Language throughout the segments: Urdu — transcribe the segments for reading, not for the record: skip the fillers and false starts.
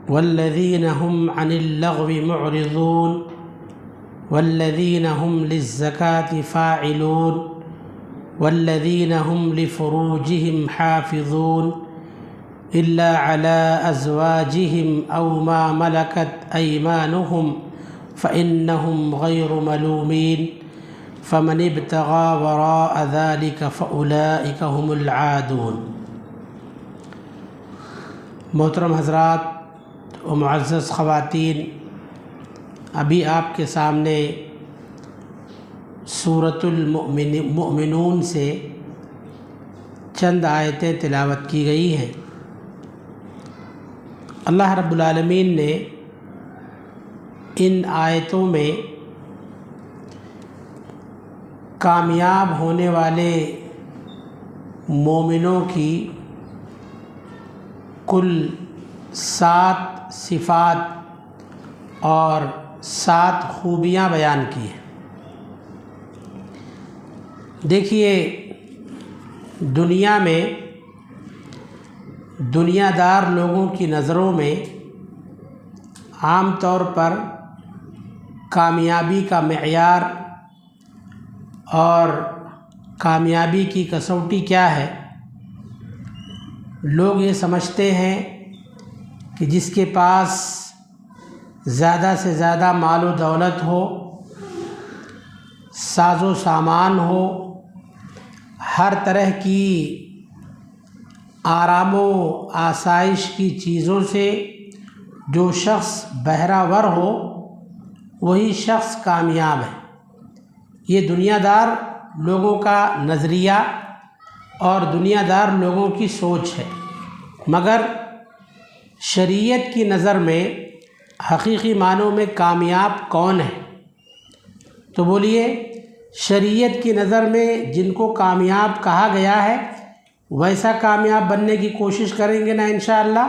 والذین هم عن اللغو معرضون والذین هم للزکاة فاعلون والذین هم لفروجهم حافظون إلا على أزواجهم أو ما ملكت أيمانهم فإنهم غير ملومين فمن ابتغى وراء ذلك فأولئك هم العادون۔ محترم حضرات و معزز خواتین، ابھی آپ کے سامنے سورۃ المؤمنون سے چند آیتیں تلاوت کی گئی ہیں۔ اللہ رب العالمین نے ان آیتوں میں کامیاب ہونے والے مومنوں کی کل 7 صفات اور 7 خوبیاں بیان کی ہیں۔ دیکھیے، دنیا میں دنیا دار لوگوں کی نظروں میں عام طور پر کامیابی کا معیار اور کامیابی کی کسوٹی کیا ہے؟ لوگ یہ سمجھتے ہیں کہ جس کے پاس زیادہ سے زیادہ مال و دولت ہو، ساز و سامان ہو، ہر طرح کی آرام و آسائش کی چیزوں سے جو شخص بہرہ ور ہو، وہی شخص کامیاب ہے۔ یہ دنیا دار لوگوں کا نظریہ اور دنیا دار لوگوں کی سوچ ہے، مگر شریعت کی نظر میں حقیقی معنوں میں کامیاب کون ہے؟ تو بولیے، شریعت کی نظر میں جن کو کامیاب کہا گیا ہے ویسا کامیاب بننے کی کوشش کریں گے نا انشاءاللہ؟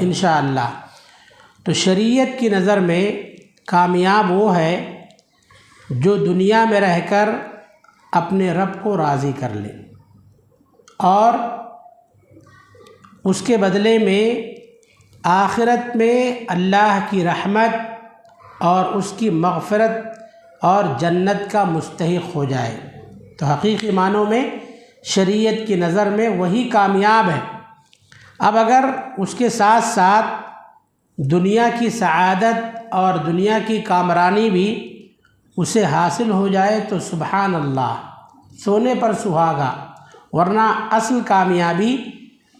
انشاءاللہ۔ تو شریعت کی نظر میں کامیاب وہ ہے جو دنیا میں رہ کر اپنے رب کو راضی کر لے اور اس کے بدلے میں آخرت میں اللہ کی رحمت اور اس کی مغفرت اور جنت کا مستحق ہو جائے۔ تو حقیقی معنوں میں شریعت کی نظر میں وہی کامیاب ہے۔ اب اگر اس کے ساتھ ساتھ دنیا کی سعادت اور دنیا کی کامرانی بھی اسے حاصل ہو جائے تو سبحان اللہ، سونے پر سہاگا۔ ورنہ اصل کامیابی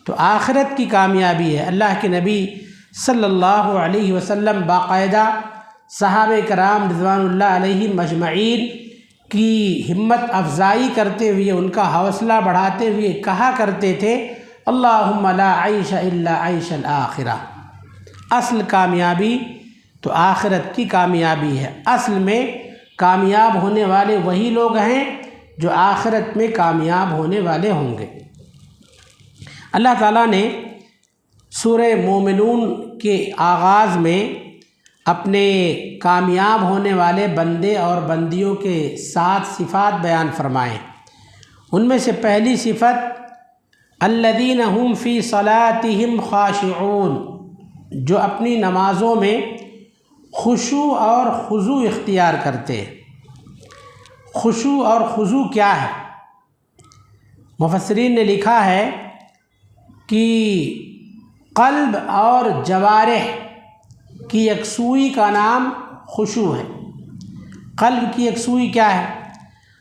تو آخرت کی کامیابی ہے۔ اللہ کے نبی صلی اللہ علیہ وسلم باقاعدہ صحابہ کرام رضوان اللہ علیہم مجمعین کی ہمت افزائی کرتے ہوئے، ان کا حوصلہ بڑھاتے ہوئے کہا کرتے تھے، اللہم لا عیش الا عیش الآخرہ۔ اصل کامیابی تو آخرت کی کامیابی ہے۔ اصل میں کامیاب ہونے والے وہی لوگ ہیں جو آخرت میں کامیاب ہونے والے ہوں گے۔ اللہ تعالیٰ نے سورہ مومنون کے آغاز میں اپنے کامیاب ہونے والے بندے اور بندیوں کے 7 صفات بیان فرمائے۔ ان میں سے پہلی صفت الذین هم فی صلاتہم خاشعون، جو اپنی نمازوں میں خشوع اور خضوع اختیار کرتے ہیں۔ خشوع اور خضوع کیا ہے؟ مفسرین نے لکھا ہے کہ قلب اور جوارح کی یکسوئی کا نام خشوع ہے۔ قلب کی یکسوئی کیا ہے؟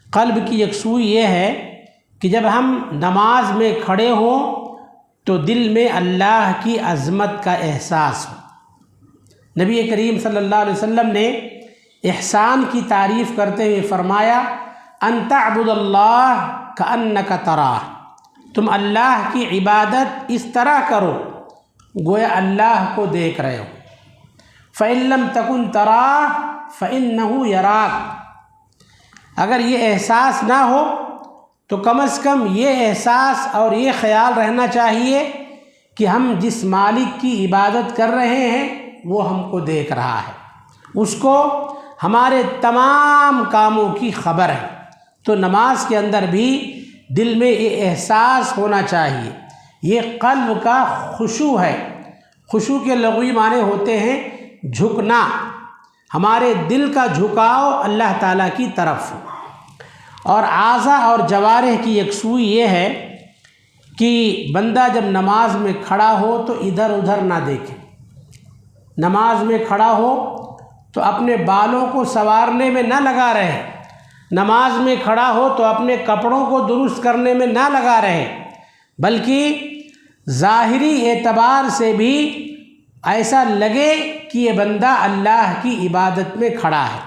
قلب کی یکسوئی یہ ہے کہ جب ہم نماز میں کھڑے ہوں تو دل میں اللہ کی عظمت کا احساس ہو۔ نبی کریم صلی اللہ علیہ وسلم نے احسان کی تعریف کرتے ہوئے فرمایا، ان تعبد اللہ کأنک تراہ، تم اللہ کی عبادت اس طرح کرو گویا اللہ کو دیکھ رہے ہو۔ فإن لم تکن تراہ فإنہ یراک، اگر یہ احساس نہ ہو تو کم از کم یہ احساس اور یہ خیال رہنا چاہیے کہ ہم جس مالک کی عبادت کر رہے ہیں وہ ہم کو دیکھ رہا ہے، اس کو ہمارے تمام کاموں کی خبر ہے۔ تو نماز کے اندر بھی دل میں یہ احساس ہونا چاہیے، یہ قلب کا خشوع ہے۔ خشوع کے لغوی معنی ہوتے ہیں جھکنا، ہمارے دل کا جھکاؤ اللہ تعالیٰ کی طرف۔ اور اعضاء اور جوارح کی یکسوئی یہ ہے کہ بندہ جب نماز میں کھڑا ہو تو ادھر ادھر نہ دیکھے، نماز میں کھڑا ہو تو اپنے بالوں کو سنوارنے میں نہ لگا رہے، نماز میں کھڑا ہو تو اپنے کپڑوں کو درست کرنے میں نہ لگا رہے، بلکہ ظاہری اعتبار سے بھی ایسا لگے کہ یہ بندہ اللہ کی عبادت میں کھڑا ہے۔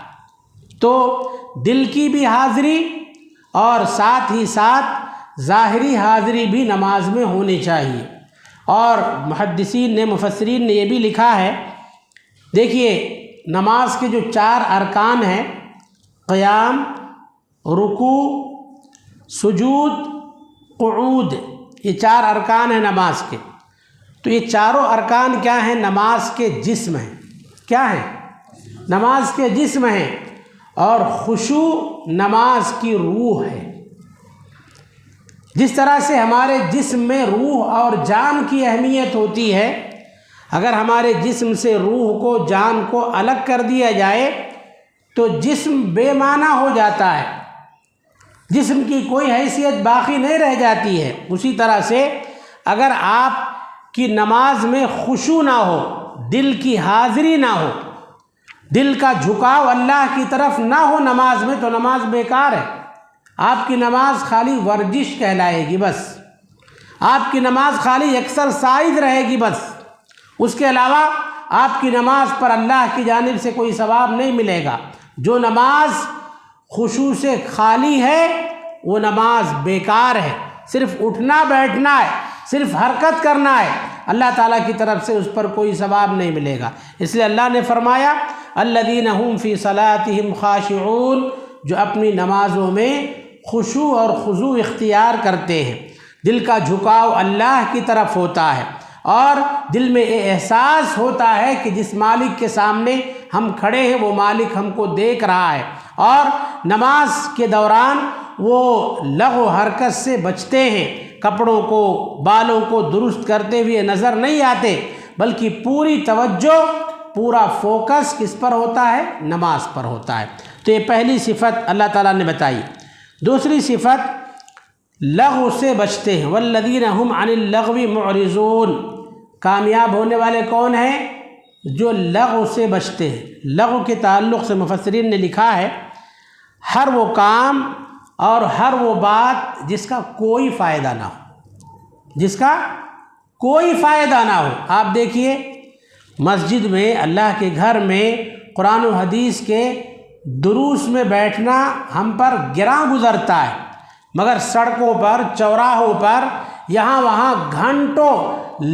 تو دل کی بھی حاضری اور ساتھ ہی ساتھ ظاہری حاضری بھی نماز میں ہونی چاہیے۔ اور محدثین نے، مفسرین نے یہ بھی لکھا ہے، دیکھیے نماز کے جو 4 ارکان ہیں، قیام، رکوع، سجود، قعود، یہ 4 ارکان ہیں نماز کے۔ تو یہ چاروں ارکان کیا ہیں؟ نماز کے جسم ہیں۔ کیا ہیں؟ نماز کے جسم ہیں۔ اور خشوع نماز کی روح ہے۔ جس طرح سے ہمارے جسم میں روح اور جان کی اہمیت ہوتی ہے، اگر ہمارے جسم سے روح کو، جان کو الگ کر دیا جائے تو جسم بے معنی ہو جاتا ہے، جسم کی کوئی حیثیت باقی نہیں رہ جاتی ہے۔ اسی طرح سے اگر آپ کی نماز میں خشوع نہ ہو، دل کی حاضری نہ ہو، دل کا جھکاؤ اللہ کی طرف نہ ہو نماز میں، تو نماز بیکار ہے۔ آپ کی نماز خالی ورزش کہلائے گی بس، آپ کی نماز خالی ایکسرسائز رہے گی بس، اس کے علاوہ آپ کی نماز پر اللہ کی جانب سے کوئی ثواب نہیں ملے گا۔ جو نماز خشوع سے خالی ہے وہ نماز بیکار ہے، صرف اٹھنا بیٹھنا ہے، صرف حرکت کرنا ہے، اللہ تعالیٰ کی طرف سے اس پر کوئی ثواب نہیں ملے گا۔ اس لیے اللہ نے فرمایا الذین هم فی صلاتہم خاشعون، جو اپنی نمازوں میں خشوع اور خضوع اختیار کرتے ہیں، دل کا جھکاؤ اللہ کی طرف ہوتا ہے، اور دل میں یہ احساس ہوتا ہے کہ جس مالک کے سامنے ہم کھڑے ہیں وہ مالک ہم کو دیکھ رہا ہے، اور نماز کے دوران وہ لغو حرکت سے بچتے ہیں، کپڑوں کو، بالوں کو درست کرتے ہوئے نظر نہیں آتے، بلکہ پوری توجہ، پورا فوکس کس پر ہوتا ہے؟ نماز پر ہوتا ہے۔ تو یہ پہلی صفت اللہ تعالیٰ نے بتائی۔ دوسری صفت لغو سے بچتے ہیں، والذین هم عن اللغو معرضون، کامیاب ہونے والے کون ہیں؟ جو لغو سے بچتے ہیں۔ لغو کے تعلق سے مفسرین نے لکھا ہے ہر وہ کام اور ہر وہ بات جس کا کوئی فائدہ نہ ہو، جس کا کوئی فائدہ نہ ہو۔ آپ دیکھیے مسجد میں، اللہ کے گھر میں قرآن و حدیث کے دروس میں بیٹھنا ہم پر گراں گزرتا ہے، مگر سڑکوں پر، چوراہوں پر، یہاں وہاں گھنٹوں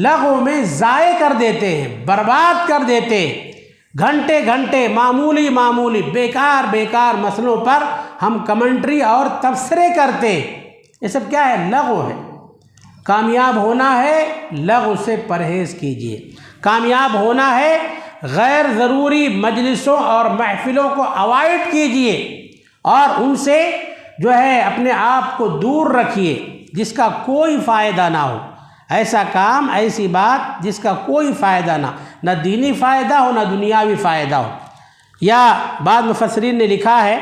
لغو میں ضائع کر دیتے ہیں، برباد کر دیتے ہیں۔ گھنٹے گھنٹے معمولی بیکار مسئلوں پر ہم کمنٹری اور تبصرے کرتے ہیں۔ یہ سب کیا ہے؟ لغو ہے۔ کامیاب ہونا ہے لغو سے پرہیز کیجیے، کامیاب ہونا ہے غیر ضروری مجلسوں اور محفلوں کو اوائڈ کیجیے، اور ان سے جو ہے اپنے آپ کو دور رکھیے جس کا کوئی فائدہ نہ ہو۔ ایسا کام، ایسی بات جس کا کوئی فائدہ نہ دینی فائدہ ہو نہ دنیاوی فائدہ ہو۔ یا بعض مفسرین نے لکھا ہے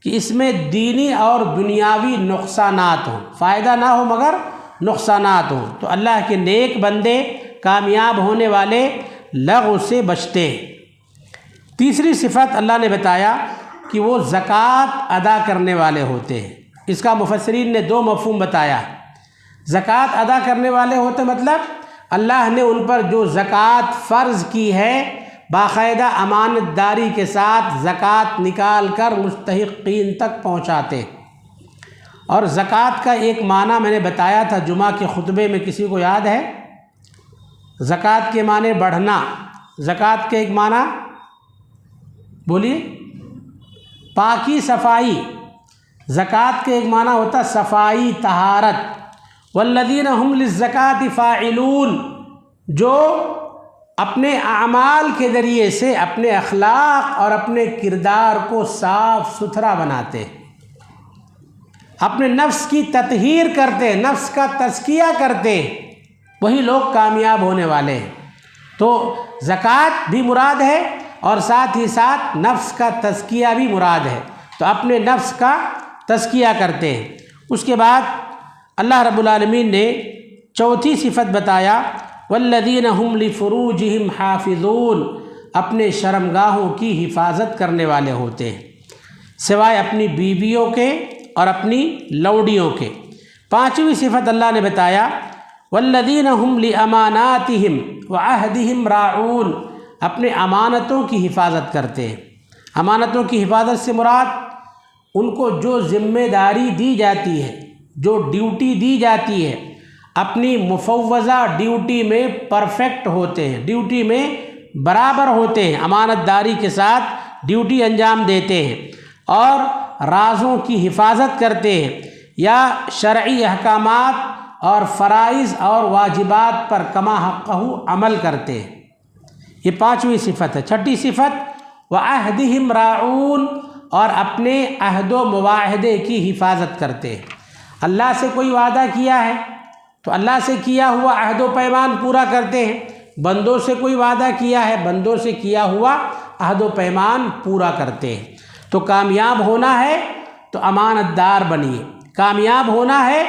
کہ اس میں دینی اور دنیاوی نقصانات ہوں، فائدہ نہ ہو مگر نقصانات ہوں۔ تو اللہ کے نیک بندے، کامیاب ہونے والے لغو سے بچتے ہیں۔ تیسری صفت اللہ نے بتایا کہ وہ زکوٰۃ ادا کرنے والے ہوتے ہیں۔ اس کا مفسرین نے 2 مفہوم بتایا۔ زکوٰۃ ادا کرنے والے ہوتے مطلب اللہ نے ان پر جو زکوٰۃ فرض کی ہے باقاعدہ امانت داری کے ساتھ زکوٰۃ نکال کر مستحقین تک پہنچاتے۔ اور زکوٰۃ کا ایک معنی میں نے بتایا تھا جمعہ کے خطبے میں، کسی کو یاد ہے؟ زکوٰۃ کے معنی بڑھنا، زکوٰۃ کے ایک معنی بولیے، پاکی، صفائی۔ زکوٰۃ کے ایک معنی ہوتا صفائی، طہارت۔ والذین هم للزکوٰۃ فاعلون، جو اپنے اعمال کے ذریعے سے اپنے اخلاق اور اپنے کردار کو صاف ستھرا بناتے، اپنے نفس کی تطہیر کرتے، نفس کا تزکیہ کرتے، وہی لوگ کامیاب ہونے والے ہیں۔ تو زکوٰۃ بھی مراد ہے اور ساتھ ہی ساتھ نفس کا تزکیہ بھی مراد ہے، تو اپنے نفس کا تزکیہ کرتے ہیں۔ اس کے بعد اللہ رب العالمین نے چوتھی صفت بتایا، والذین هم لفروجہم حافظون، اپنے شرمگاہوں کی حفاظت کرنے والے ہوتے ہیں سوائے اپنی بیویوں کے اور اپنی لوڈیوں کے۔ پانچویں صفت اللہ نے بتایا، والذین هم لاماناتہم وعہدہم راعون، اپنے امانتوں کی حفاظت کرتے ہیں۔ امانتوں کی حفاظت سے مراد ان کو جو ذمہ داری دی جاتی ہے، جو ڈیوٹی دی جاتی ہے، اپنی مفوضہ ڈیوٹی میں پرفیکٹ ہوتے ہیں، ڈیوٹی میں برابر ہوتے ہیں، امانت داری کے ساتھ ڈیوٹی انجام دیتے ہیں اور رازوں کی حفاظت کرتے ہیں، یا شرعی احکامات اور فرائض اور واجبات پر کما حقہ عمل کرتے ہیں۔ یہ پانچویں صفت ہے۔ چھٹی صفت، وعہدہم راعون، اور اپنے عہد و مواعدے کی حفاظت کرتے ہیں۔ اللہ سے کوئی وعدہ کیا ہے تو اللہ سے کیا ہوا عہد و پیمان پورا کرتے ہیں، بندوں سے کوئی وعدہ کیا ہے، بندوں سے کیا ہوا عہد و پیمان پورا کرتے ہیں۔ تو کامیاب ہونا ہے تو امانت دار بنیے، کامیاب ہونا ہے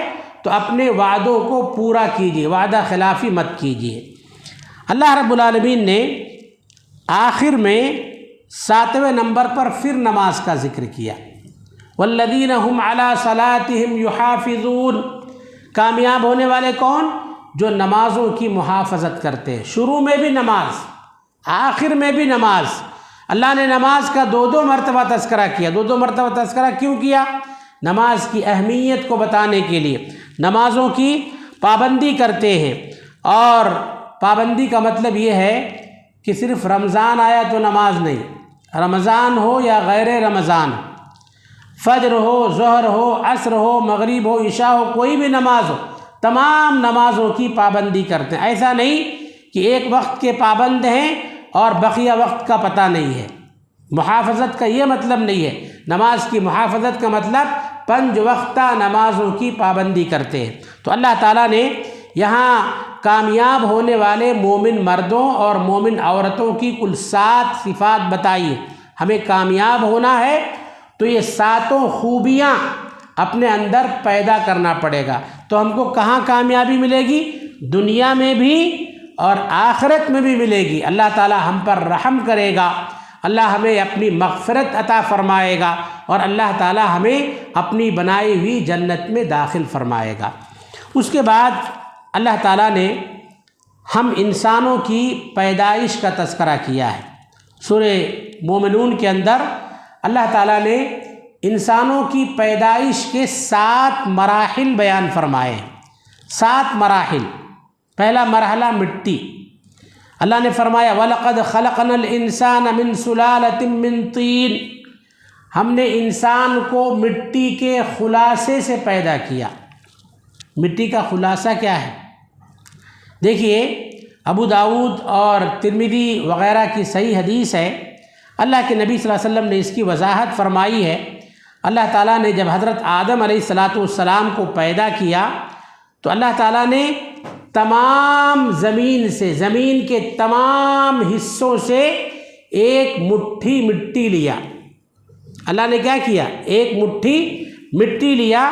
تو اپنے وعدوں کو پورا کیجیے، وعدہ خلافی مت کیجیے۔ اللہ رب العالمین نے آخر میں 7ویں نمبر پر پھر نماز کا ذکر کیا، والذین هم علی صلاتہم یحافظون، کامیاب ہونے والے کون؟ جو نمازوں کی محافظت کرتے ہیں، شروع میں بھی نماز، آخر میں بھی نماز۔ اللہ نے نماز کا دو مرتبہ تذکرہ کیا۔ دو مرتبہ تذکرہ کیوں کیا؟ نماز کی اہمیت کو بتانے کے لیے۔ نمازوں کی پابندی کرتے ہیں، اور پابندی کا مطلب یہ ہے کہ صرف رمضان آیا تو نماز نہیں، رمضان ہو یا غیر رمضان، فجر ہو، ظہر ہو، عصر ہو، مغرب ہو، عشاء ہو، کوئی بھی نماز ہو، تمام نمازوں کی پابندی کرتے ہیں۔ ایسا نہیں کہ ایک وقت کے پابند ہیں اور بقیہ وقت کا پتہ نہیں ہے۔ محافظت کا یہ مطلب نہیں ہے، نماز کی محافظت کا مطلب 5 وقتہ نمازوں کی پابندی کرتے ہیں۔ تو اللہ تعالیٰ نے یہاں کامیاب ہونے والے مومن مردوں اور مومن عورتوں کی کل 7 صفات بتائی ہیں۔ ہمیں کامیاب ہونا ہے تو یہ 7 خوبیاں اپنے اندر پیدا کرنا پڑے گا، تو ہم کو کہاں کامیابی ملے گی؟ دنیا میں بھی اور آخرت میں بھی ملے گی۔ اللہ تعالی ہم پر رحم کرے گا، اللہ ہمیں اپنی مغفرت عطا فرمائے گا، اور اللہ تعالی ہمیں اپنی بنائی ہوئی جنت میں داخل فرمائے گا۔ اس کے بعد اللہ تعالیٰ نے ہم انسانوں کی پیدائش کا تذکرہ کیا ہے۔ سورہ مومنون کے اندر اللہ تعالیٰ نے انسانوں کی پیدائش کے 7 مراحل بیان فرمائے ہیں۔ 7 مراحل۔ پہلا مرحلہ مٹی، اللہ نے فرمایا وَلَقَدْ خَلَقْنَا الْإِنسَانَ مِنْ سُلَالَةٍ مِّن طِينٍ، ہم نے انسان کو مٹی کے خلاصے سے پیدا کیا۔ مٹی کا خلاصہ کیا ہے؟ دیکھیے، ابو داؤد اور ترمذی وغیرہ کی صحیح حدیث ہے، اللہ کے نبی صلی اللہ علیہ وسلم نے اس کی وضاحت فرمائی ہے۔ اللہ تعالیٰ نے جب حضرت آدم علیہ السلام کو پیدا کیا تو اللہ تعالیٰ نے تمام زمین سے، زمین کے تمام حصوں سے ایک مٹھی مٹی لیا۔ اللہ نے کیا کیا؟ ایک مٹھی مٹی لیا،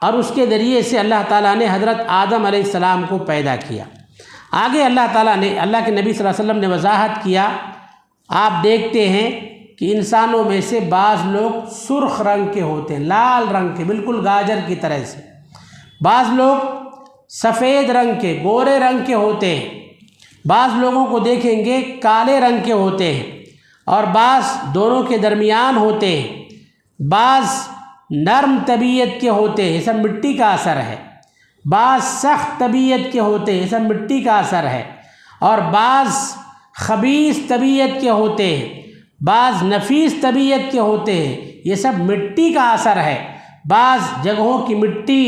اور اس کے ذریعے سے اللہ تعالیٰ نے حضرت آدم علیہ السلام کو پیدا کیا۔ آگے اللہ تعالیٰ نے، اللہ کے نبی صلی اللہ علیہ وسلم نے وضاحت کیا، آپ دیکھتے ہیں کہ انسانوں میں سے بعض لوگ سرخ رنگ کے ہوتے ہیں، لال رنگ کے، بالکل گاجر کی طرح سے، بعض لوگ سفید رنگ کے، گورے رنگ کے ہوتے ہیں، بعض لوگوں کو دیکھیں گے کالے رنگ کے ہوتے ہیں، اور بعض دونوں کے درمیان ہوتے ہیں، بعض نرم طبیعت کے ہوتے ہیں، یہ سب مٹی کا اثر ہے، بعض سخت طبیعت کے ہوتے ہیں، یہ سب مٹی کا اثر ہے، اور بعض خبیث طبیعت کے ہوتے ہیں، بعض نفیس طبیعت کے ہوتے ہیں، یہ سب مٹی کا اثر ہے۔ بعض جگہوں کی مٹی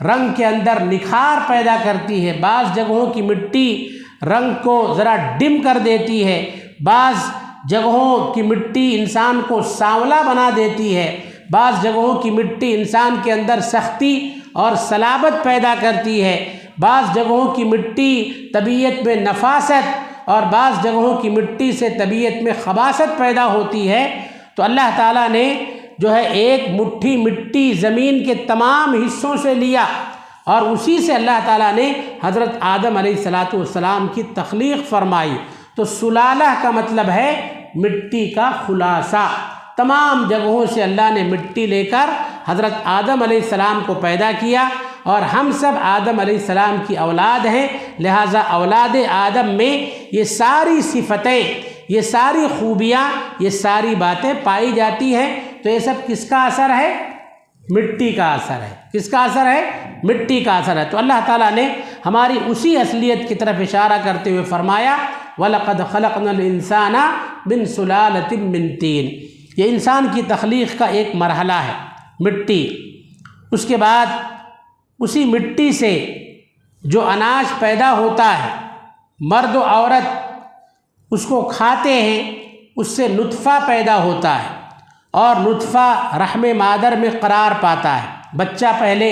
رنگ کے اندر نکھار پیدا کرتی ہے، بعض جگہوں کی مٹی رنگ کو ذرا ڈم کر دیتی ہے، بعض جگہوں کی مٹی انسان کو سانولا بنا دیتی ہے، بعض جگہوں کی مٹی انسان کے اندر سختی اور صلابت پیدا کرتی ہے، بعض جگہوں کی مٹی طبیعت میں نفاست اور بعض جگہوں کی مٹی سے طبیعت میں خباثت پیدا ہوتی ہے، تو اللہ تعالیٰ نے جو ہے ایک مٹھی مٹی زمین کے تمام حصوں سے لیا اور اسی سے اللہ تعالیٰ نے حضرت آدم علیہ السلام کی تخلیق فرمائی۔ تو سلالہ کا مطلب ہے مٹی کا خلاصہ۔ تمام جگہوں سے اللہ نے مٹی لے کر حضرت آدم علیہ السلام کو پیدا کیا، اور ہم سب آدم علیہ السلام کی اولاد ہیں، لہٰذا اولاد آدم میں یہ ساری صفتیں، یہ ساری خوبیاں، یہ ساری باتیں پائی جاتی ہیں۔ تو یہ سب کس کا اثر ہے؟ مٹی کا اثر ہے۔ کس کا اثر ہے؟ مٹی کا اثر ہے۔ تو اللہ تعالیٰ نے ہماری اسی اصلیت کی طرف اشارہ کرتے ہوئے فرمایا وَلَقَدْ خَلَقْنَا الْإِنسَانَ مِنْ سُلَالَةٍ مِّن طِينٍ۔ یہ انسان کی تخلیق کا ایک مرحلہ ہے، مٹی۔ اس کے بعد اسی مٹی سے جو اناج پیدا ہوتا ہے، مرد و عورت اس کو کھاتے ہیں، اس سے نطفہ پیدا ہوتا ہے، اور نطفہ رحم مادر میں قرار پاتا ہے۔ بچہ پہلے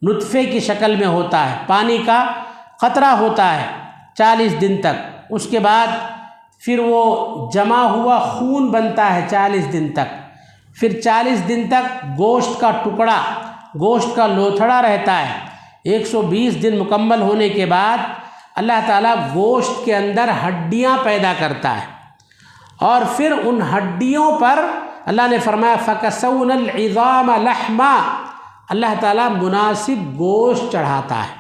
نطفے کی شکل میں ہوتا ہے، پانی کا قطرہ ہوتا ہے 40 دن تک، اس کے بعد پھر وہ جمع ہوا خون بنتا ہے 40 دن تک، پھر 40 دن تک گوشت کا ٹکڑا، گوشت کا لوتھڑا رہتا ہے۔ 120 دن مکمل ہونے کے بعد اللہ تعالیٰ گوشت کے اندر ہڈیاں پیدا کرتا ہے، اور پھر ان ہڈیوں پر اللہ نے فرمایا فَكَسَوْنَا الْعِظَامَ لَحْمًا، اللہ تعالیٰ مناسب گوشت چڑھاتا ہے۔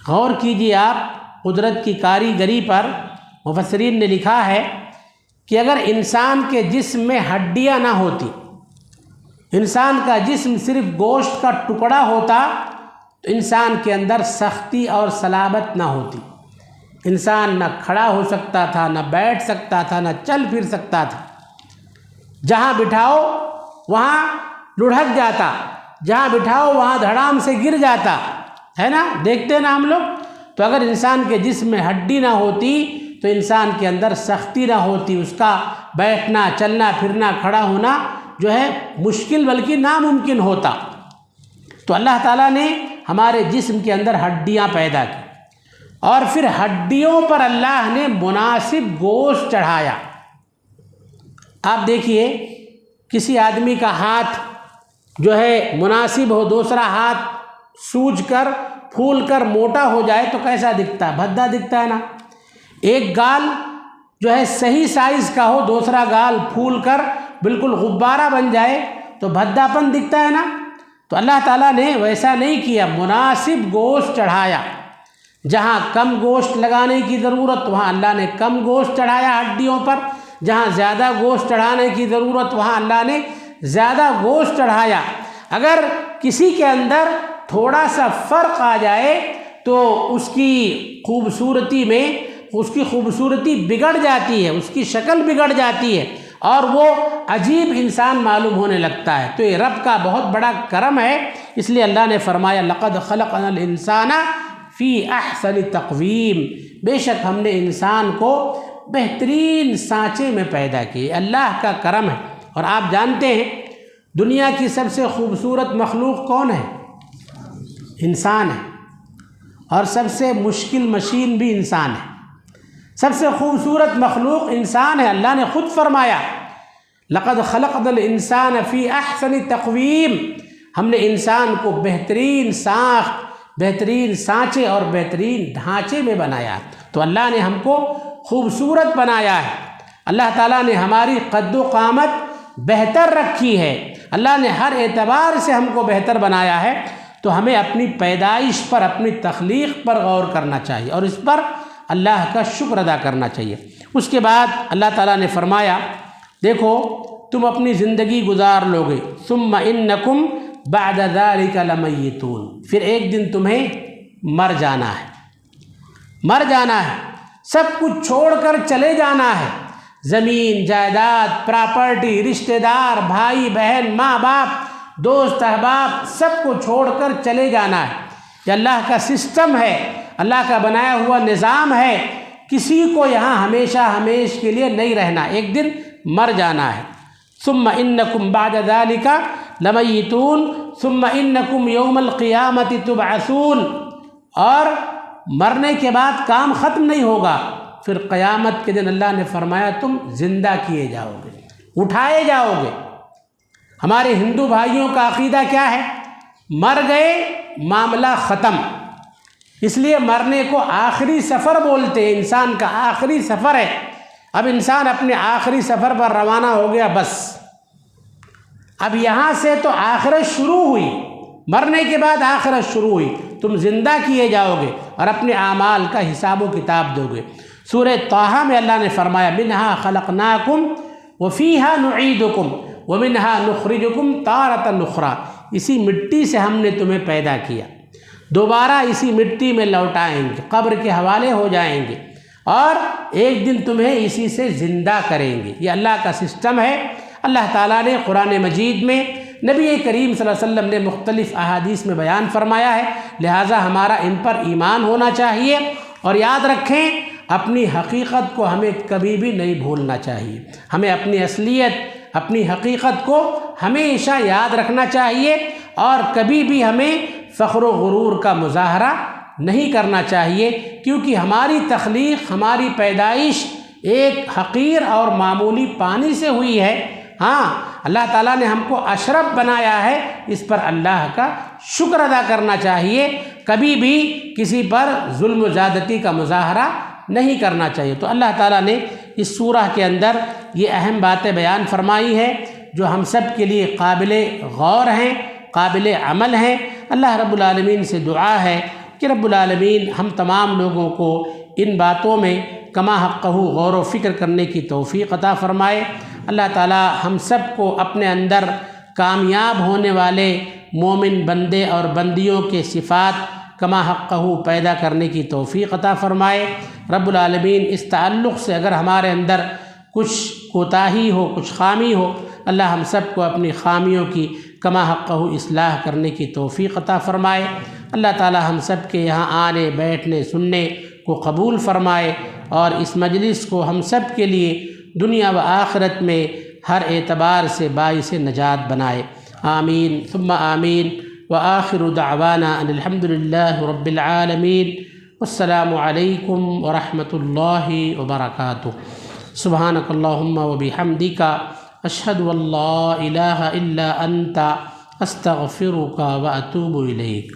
غور کیجیے آپ قدرت کی کاریگری پر۔ مفسرین نے لکھا ہے کہ اگر انسان کے جسم میں ہڈیاں نہ ہوتی، انسان کا جسم صرف گوشت کا ٹکڑا ہوتا، تو انسان کے اندر سختی اور صلابت نہ ہوتی، انسان نہ کھڑا ہو سکتا تھا، نہ بیٹھ سکتا تھا، نہ چل پھر سکتا تھا۔ جہاں بٹھاؤ وہاں لڑھک جاتا، جہاں بٹھاؤ وہاں دھڑام سے گر جاتا ہے نا، دیکھتے نا ہم لوگ۔ تو اگر انسان کے جسم میں ہڈی نہ ہوتی تو انسان کے اندر سختی نہ ہوتی، اس کا بیٹھنا، چلنا پھرنا، کھڑا ہونا جو ہے مشکل بلکہ ناممکن ہوتا۔ تو اللہ تعالیٰ نے ہمارے جسم کے اندر ہڈیاں پیدا کی، اور پھر ہڈیوں پر اللہ نے مناسب گوشت چڑھایا۔ آپ دیکھیے کسی آدمی کا ہاتھ جو ہے مناسب ہو، دوسرا ہاتھ سوج کر پھول کر موٹا ہو جائے تو کیسا دکھتا ہے؟ بھدا دکھتا ہے نا۔ ایک گال جو ہے صحیح سائز کا ہو، دوسرا گال پھول کر بالکل غبارہ بن جائے تو بھدا پن دکھتا ہے نا۔ تو اللہ تعالیٰ نے ویسا نہیں کیا، مناسب گوشت چڑھایا۔ جہاں کم گوشت لگانے کی ضرورت وہاں اللہ نے کم گوشت چڑھایا ہڈیوں پر، جہاں زیادہ گوشت چڑھانے کی ضرورت وہاں اللہ نے زیادہ گوشت چڑھایا۔ اگر کسی کے اندر تھوڑا سا فرق آ جائے تو اس کی خوبصورتی میں اس کی خوبصورتی بگڑ جاتی ہے، اس کی شکل بگڑ جاتی ہے، اور وہ عجیب انسان معلوم ہونے لگتا ہے۔ تو یہ رب کا بہت بڑا کرم ہے، اس لیے اللہ نے فرمایا لَقَدْ خَلَقْنَا الْإِنسَانَ فِي أَحْسَنِ تَقْوِيمٍ، بے شک ہم نے انسان کو بہترین سانچے میں پیدا کی۔ اللہ کا کرم ہے۔ اور آپ جانتے ہیں دنیا کی سب سے خوبصورت مخلوق کون ہے؟ انسان ہے، اور سب سے مشکل مشین بھی انسان ہے۔ سب سے خوبصورت مخلوق انسان ہے۔ اللہ نے خود فرمایا لَقَدْ خَلَقْنَا الْإِنسَانَ فِي أَحْسَنِ تَقْوِيمٍ، ہم نے انسان کو بہترین ساخت، بہترین سانچے اور بہترین ڈھانچے میں بنایا۔ تو اللہ نے ہم کو خوبصورت بنایا ہے، اللہ تعالیٰ نے ہماری قد و قامت بہتر رکھی ہے، اللہ نے ہر اعتبار سے ہم کو بہتر بنایا ہے۔ تو ہمیں اپنی پیدائش پر، اپنی تخلیق پر غور کرنا چاہیے، اور اس پر اللہ کا شکر ادا کرنا چاہیے۔ اس کے بعد اللہ تعالیٰ نے فرمایا دیکھو تم اپنی زندگی گزار لوگے، ثم انکم بعد ذلک لمیتون، پھر ایک دن تمہیں مر جانا ہے، مر جانا ہے، سب کچھ چھوڑ کر چلے جانا ہے، زمین جائیداد، پراپرٹی، رشتہ دار، بھائی بہن، ماں باپ، دوست احباب، سب کو چھوڑ کر چلے جانا ہے۔ یہ اللہ کا سسٹم ہے، اللہ کا بنایا ہوا نظام ہے، کسی کو یہاں ہمیشہ ہمیش کے لیے نہیں رہنا، ایک دن مر جانا ہے۔ ثم انکم بعد ذلک لمیتون ثم انکم یوم القیامت تبعثون، اور مرنے کے بعد کام ختم نہیں ہوگا، پھر قیامت کے دن اللہ نے فرمایا تم زندہ کیے جاؤ گے، اٹھائے جاؤ گے۔ ہمارے ہندو بھائیوں کا عقیدہ کیا ہے؟ مر گئے معاملہ ختم، اس لیے مرنے کو آخری سفر بولتے ہیں، انسان کا آخری سفر ہے۔ اب انسان اپنے آخری سفر پر روانہ ہو گیا، بس اب یہاں سے تو آخرت شروع ہوئی، مرنے کے بعد آخرت شروع ہوئی۔ تم زندہ کیے جاؤ گے اور اپنے اعمال کا حساب و کتاب دو گے۔ سورہ طٰہٰ میں اللہ نے فرمایا منہا خلقناکم وفیہا نعیدکم ومنہا نخرجکم تارۃ اخریٰ، اسی مٹی سے ہم نے تمہیں پیدا کیا، دوبارہ اسی مٹی میں لوٹائیں گے، قبر کے حوالے ہو جائیں گے اور ایک دن تمہیں اسی سے زندہ کریں گے۔ یہ اللہ کا سسٹم ہے۔ اللہ تعالیٰ نے قرآن مجید میں، نبی کریم صلی اللہ علیہ وسلم نے مختلف احادیث میں بیان فرمایا ہے، لہٰذا ہمارا ان پر ایمان ہونا چاہیے۔ اور یاد رکھیں، اپنی حقیقت کو ہمیں کبھی بھی نہیں بھولنا چاہیے، ہمیں اپنی اصلیت، اپنی حقیقت کو ہمیشہ یاد رکھنا چاہیے اور کبھی بھی ہمیں فخر و غرور کا مظاہرہ نہیں کرنا چاہیے، کیونکہ ہماری تخلیق، ہماری پیدائش ایک حقیر اور معمولی پانی سے ہوئی ہے۔ ہاں، اللہ تعالیٰ نے ہم کو اشرف بنایا ہے، اس پر اللہ کا شکر ادا کرنا چاہیے، کبھی بھی کسی پر ظلم و زیادتی کا مظاہرہ نہیں کرنا چاہیے۔ تو اللہ تعالیٰ نے اس سورہ کے اندر یہ اہم باتیں بیان فرمائی ہیں جو ہم سب کے لیے قابل غور ہیں، قابل عمل ہیں۔ اللہ رب العالمین سے دعا ہے کہ رب العالمین ہم تمام لوگوں کو ان باتوں میں کما حقہ غور و فکر کرنے کی توفیق عطا فرمائے۔ اللہ تعالیٰ ہم سب کو اپنے اندر کامیاب ہونے والے مومن بندے اور بندیوں کے صفات کما حقہ پیدا کرنے کی توفیق عطا فرمائے۔ رب العالمین اس تعلق سے اگر ہمارے اندر کچھ کوتاہی ہو، کچھ خامی ہو، اللہ ہم سب کو اپنی خامیوں کی کما حقہ اصلاح کرنے کی توفیق عطا فرمائے۔ اللہ تعالی ہم سب کے یہاں آنے، بیٹھنے، سننے کو قبول فرمائے اور اس مجلس کو ہم سب کے لیے دنیا و آخرت میں ہر اعتبار سے باعث نجات بنائے۔ آمین ثم آمین۔ وآخر دعوانا ان الحمد للہ رب العالمین۔ والسلام علیکم ورحمۃ اللہ وبرکاتہ۔ سبحانک اللہم وبحمدک، اشہد ان لا الہ الا انت، استغفرک واتوب الیک۔